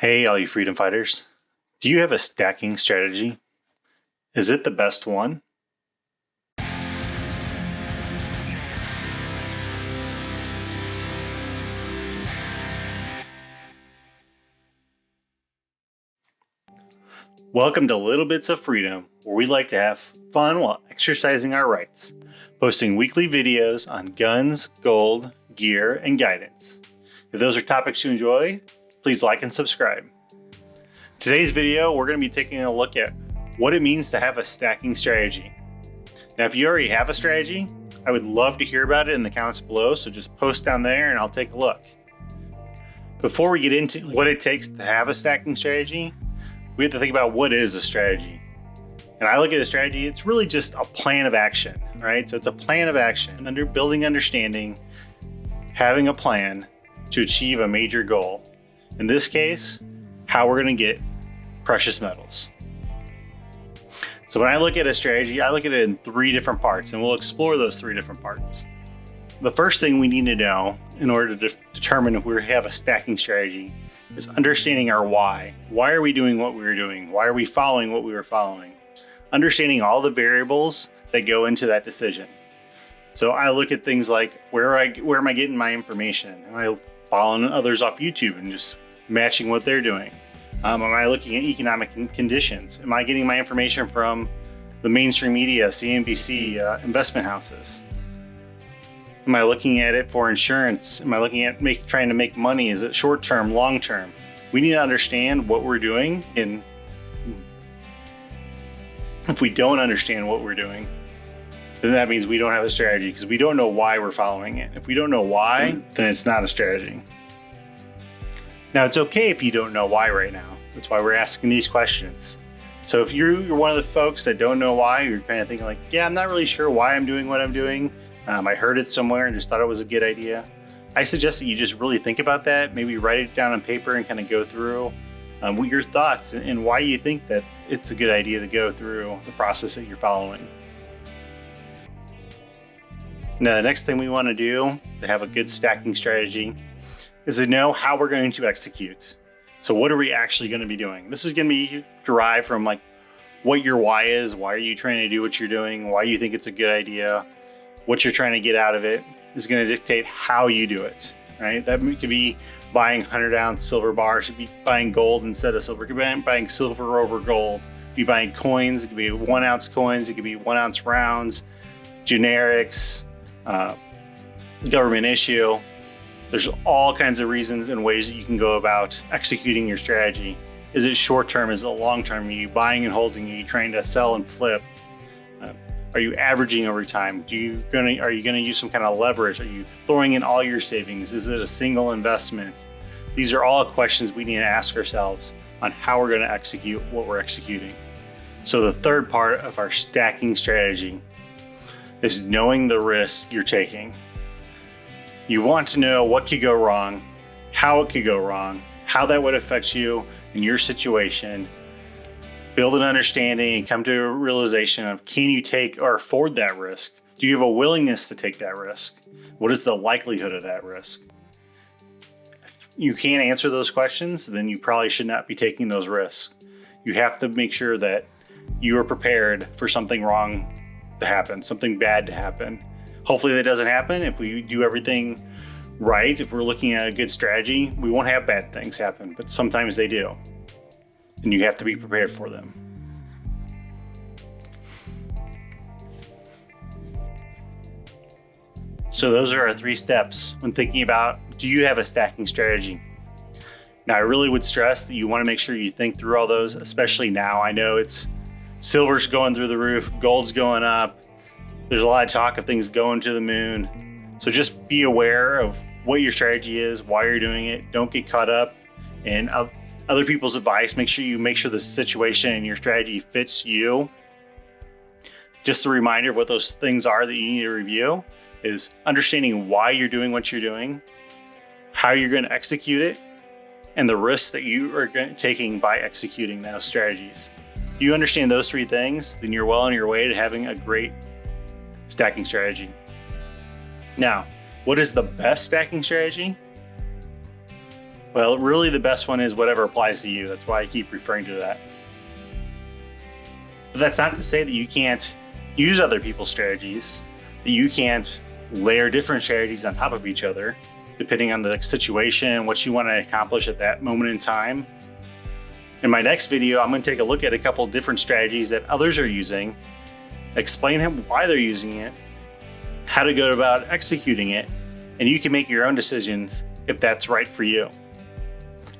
Hey, all you freedom fighters. Do you have a stacking strategy? Is it the best one? Welcome to Little Bits of Freedom, where we like to have fun while exercising our rights, posting weekly videos on guns, gold, gear, and guidance. If those are topics you enjoy, please like and subscribe. Today's video, we're going to be taking a look at what it means to have a stacking strategy. Now, if you already have a strategy, I would love to hear about it in the comments below, so just post down there and I'll take a look. Before we get into what it takes to have a stacking strategy, we have to think about what is a strategy. And I look at a strategy, it's really just a plan of action, right? So it's a plan of action, building understanding, having a plan to achieve a major goal. In this case, how we're going to get precious metals. So when I look at a strategy, I look at it in three different parts, and we'll explore those three different parts. The first thing we need to know in order to determine if we have a stacking strategy is understanding our why. Why are we doing what we were doing? Why are we following what we were following? Understanding all the variables that go into that decision. So I look at things like where am I getting my information? Am I following others off YouTube and just matching what they're doing? Am I looking at economic conditions? Am I getting my information from the mainstream media, CNBC, investment houses? Am I looking at it for insurance? Am I looking at trying to make money? Is it short term, long term? We need to understand what we're doing. And if we don't understand what we're doing, then that means we don't have a strategy because we don't know why we're following it. If we don't know why, then it's not a strategy. Now, it's okay if you don't know why right now. That's why we're asking these questions. So if you're one of the folks that don't know why, you're kind of thinking like, yeah, I'm not really sure why I'm doing what I'm doing. I heard it somewhere and just thought it was a good idea. I suggest that you just really think about that, maybe write it down on paper and kind of go through what your thoughts and why you think that it's a good idea to go through the process that you're following. Now, the next thing we want to do to have a good stacking strategy is to know how we're going to execute. So what are we actually going to be doing? This is going to be derived from like what your why is. Why are you trying to do what you're doing? Why you think it's a good idea? What you're trying to get out of it is going to dictate how you do it, right? That could be buying 100-ounce silver bars. It could be buying gold instead of silver. It could be buying silver over gold. It could be buying coins. It could be 1-ounce coins. It could be 1-ounce rounds, generics, government issue. There's all kinds of reasons and ways that you can go about executing your strategy. Is it short term? Is it long term? Are you buying and holding? Are you trying to sell and flip? Are you averaging over time? Are you going to use some kind of leverage? Are you throwing in all your savings? Is it a single investment? These are all questions we need to ask ourselves on how we're going to execute what we're executing. So the third part of our stacking strategy is knowing the risk you're taking. You want to know what could go wrong, how it could go wrong, how that would affect you in your situation. Build an understanding and come to a realization of, can you take or afford that risk? Do you have a willingness to take that risk? What is the likelihood of that risk? If you can't answer those questions, then you probably should not be taking those risks. You have to make sure that you are prepared for something wrong to happen, something bad to happen. Hopefully that doesn't happen. If we do everything right, if we're looking at a good strategy, we won't have bad things happen, but sometimes they do. And you have to be prepared for them. So those are our three steps when thinking about, do you have a stacking strategy? Now, I really would stress that you want to make sure you think through all those, especially now. I know it's silver's going through the roof, gold's going up. There's a lot of talk of things going to the moon. So just be aware of what your strategy is, why you're doing it. Don't get caught up in other people's advice. Make sure the situation and your strategy fits you. Just a reminder of what those things are that you need to review is understanding why you're doing what you're doing, how you're going to execute it, and the risks that you are taking by executing those strategies. If you understand those three things, then you're well on your way to having a great stacking strategy. Now, what is the best stacking strategy? Well, really the best one is whatever applies to you. That's why I keep referring to that. But that's not to say that you can't use other people's strategies, that you can't layer different strategies on top of each other, depending on the situation, what you want to accomplish at that moment in time. In my next video, I'm going to take a look at a couple different strategies that others are using, explain why they're using it, how to go about executing it, and you can make your own decisions if that's right for you.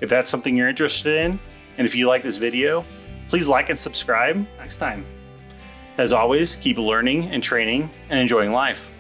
If that's something you're interested in, and if you like this video, please like and subscribe next time. As always, keep learning and training and enjoying life.